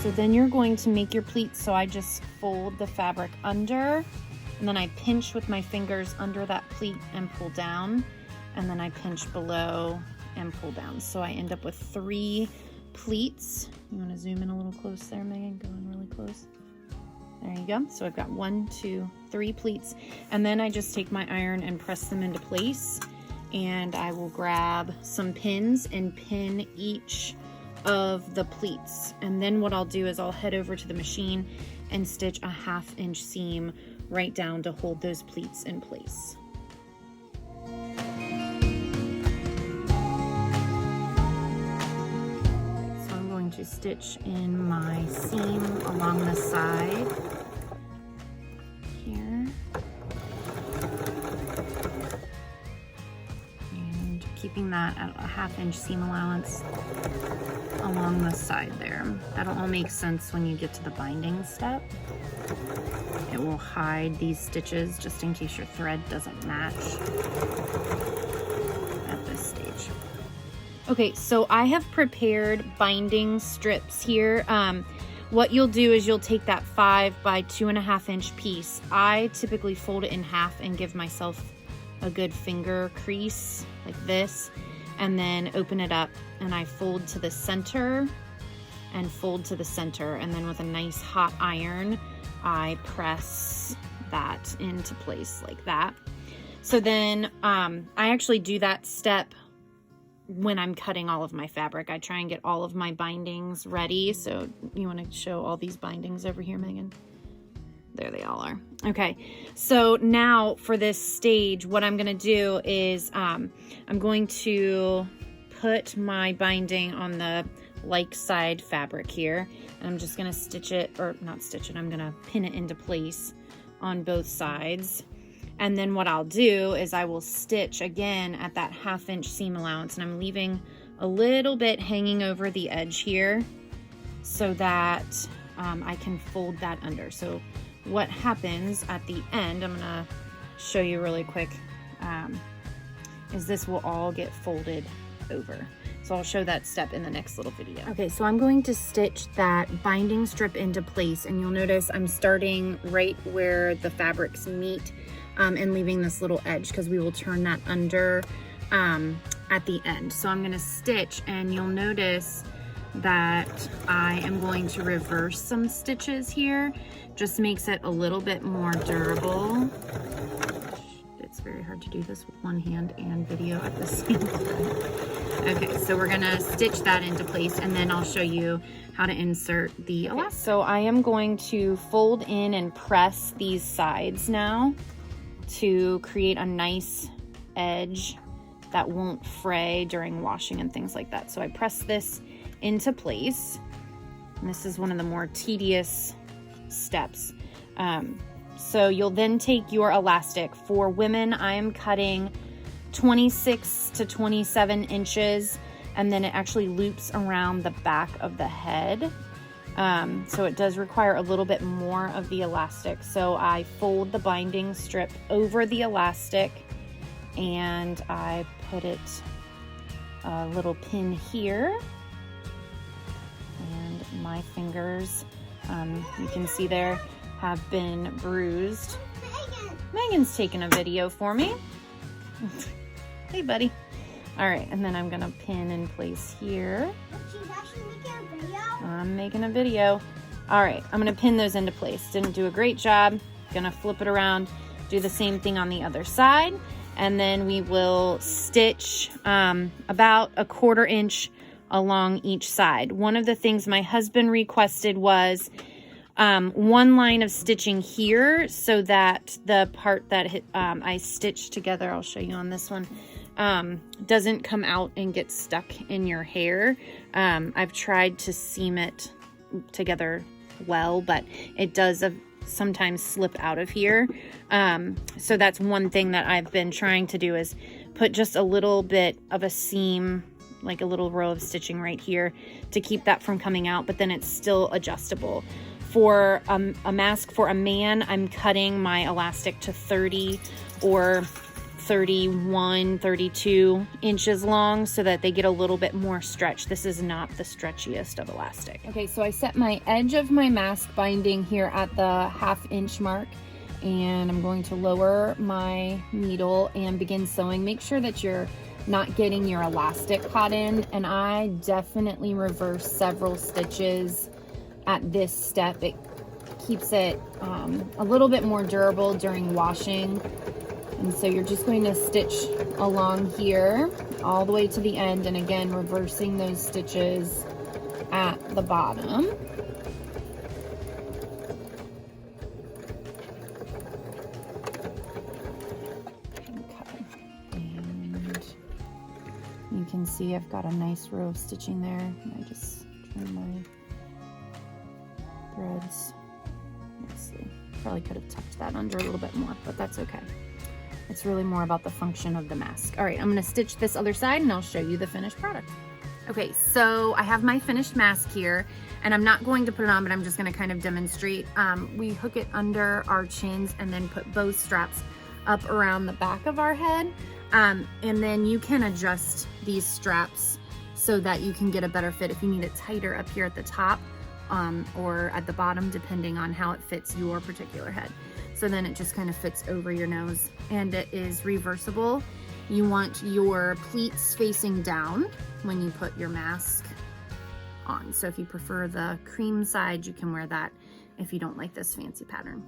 So then you're going to make your pleats. So I just fold the fabric under, and then I pinch with my fingers under that pleat and pull down, and then I pinch below and pull down. So I end up with 3 pleats. You want to zoom in a little close there, Megan? Go in really close. There you go. So I've got 1, 2, 3 pleats, and then I just take my iron and press them into place, and I will grab some pins and pin each of the pleats. And then what I'll do is I'll head over to the machine and stitch a 1/2 inch seam right down to hold those pleats in place. So I'm going to stitch in my seam along the side here. And keeping that at a 1/2 inch seam allowance along the side there. That'll all make sense when you get to the binding step. It will hide these stitches just in case your thread doesn't match at this stage. Okay, so I have prepared binding strips here. What you'll do is you'll take that 5 by 2.5 inch piece. I typically fold it in half and give myself a good finger crease like this, and then open it up, and I fold to the center and fold to the center, and then with a nice hot iron I press that into place like that. So then I actually do that step when I'm cutting all of my fabric. I try and get all of my bindings ready. So you want to show all these bindings over here, Megan? There they all are. Okay, so now for this stage, what I'm going to do is I'm going to put my binding on the like side fabric here, and I'm just going to stitch it, or not stitch it, I'm going to pin it into place on both sides. And then what I'll do is I will stitch again at that 1/2 inch seam allowance, and I'm leaving a little bit hanging over the edge here so that I can fold that under. So what happens at the end, I'm gonna show you really quick, is this will all get folded over. So I'll show that step in the next little video. Okay, so I'm going to stitch that binding strip into place, and you'll notice I'm starting right where the fabrics meet and leaving this little edge, because we will turn that under at the end. So I'm gonna stitch, and you'll notice that I am going to reverse some stitches here. Just makes it a little bit more durable. It's very hard to do this with one hand and video at the same time. Okay, so we're gonna stitch that into place, and then I'll show you how to insert the elastic. So I am going to fold in and press these sides now to create a nice edge that won't fray during washing and things like that. So I press this into place, and this is one of the more tedious steps. So you'll then take your elastic. For women, I am cutting 26 to 27 inches, and then it actually loops around the back of the head. So it does require a little bit more of the elastic. So I fold the binding strip over the elastic, and I put it a little pin here, and my fingers, you can see there, have been bruised. Megan's taking a video for me. Hey, buddy. All right, and then I'm gonna pin in place here. She's actually making a video? I'm making a video. All right, I'm gonna pin those into place. Didn't do a great job. Gonna flip it around, do the same thing on the other side, and then we will stitch about a 1/4 inch along each side. One of the things my husband requested was one line of stitching here, so that the part that I stitched together, I'll show you on this one, doesn't come out and get stuck in your hair. I've tried to seam it together well, but it does sometimes slip out of here. So that's one thing that I've been trying to do, is put just a little bit of a seam, like a little row of stitching right here, to keep that from coming out, but then it's still adjustable. For a mask for a man, I'm cutting my elastic to 30 or 31, 32 inches long so that they get a little bit more stretch. This is not the stretchiest of elastic. Okay, so I set my edge of my mask binding here at the 1/2 inch mark, and I'm going to lower my needle and begin sewing. Make sure that you're not getting your elastic caught in, and I definitely reverse several stitches at this step. It keeps it a little bit more durable during washing. And so you're just going to stitch along here all the way to the end, and again reversing those stitches at the bottom. Okay. And you can see I've got a nice row of stitching there. And I just trim my threads nicely. Probably could have tucked that under a little bit more, but that's okay. It's really more about the function of the mask. All right, I'm gonna stitch this other side and I'll show you the finished product. Okay, so I have my finished mask here, and I'm not going to put it on, but I'm just gonna kind of demonstrate. We hook it under our chins and then put both straps up around the back of our head. And then you can adjust these straps so that you can get a better fit if you need it tighter up here at the top or at the bottom, depending on how it fits your particular head. So then it just kind of fits over your nose, and it is reversible. You want your pleats facing down when you put your mask on. So if you prefer the cream side, you can wear that if you don't like this fancy pattern.